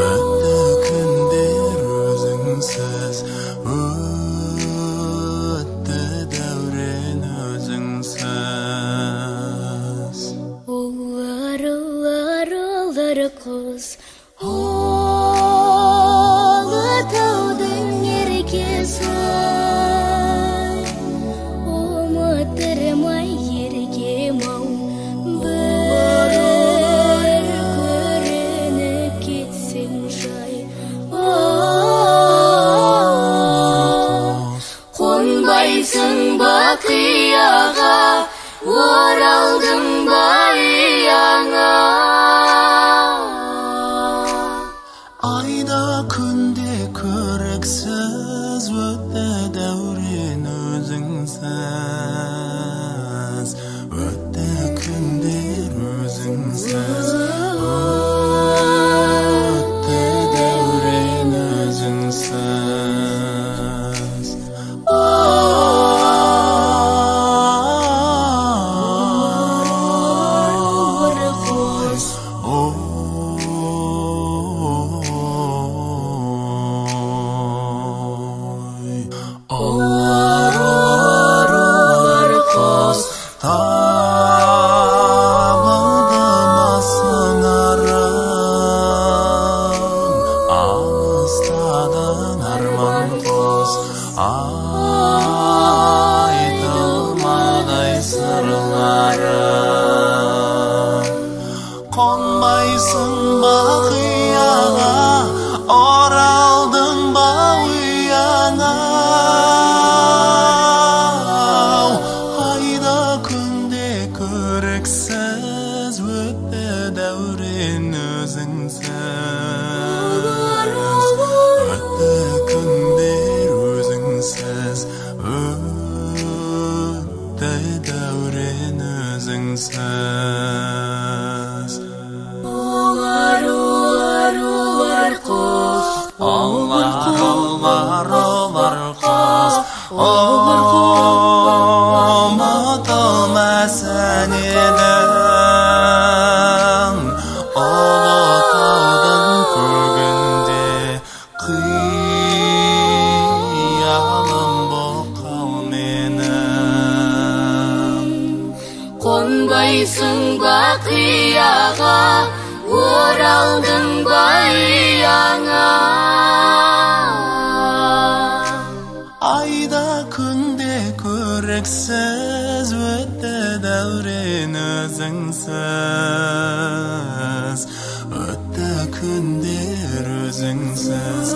Ötті күндер өзіңсіз, өтті дәурен өзіңсіз. Олар құз, таудың еркесі, ұмыттырмай еркем-ау, бір көрініп кетсең жай. Қонбайсың ба қияға, оралдың ба ұяңа. Айда күнде көріксіз, өтті дәурен өзіңсіз, өтті күндер өзіңсіз, өтті дәурен өзіңсіз. Олар құз, табылды ма сыңарың, алыстадың арман құз, айтылмадай сырларың. Қонбайсың ба қияға, оралдың ба ұяңа. Айда күнде көріксіз, өтті дәурен өзіңсіз, өтті күндер өзіңсіз, өтті дәурен өзіңсіз. Олар құз, Олар құз, ұмытылмасын едің, ұлы таудың көгінде қиялым боқал менің. қонбайсың ба қияға, оралдың ба ұяңа. Айда күнде көріксіз, өтті дәурен өзіңсіз, өтті күндер өзіңсіз.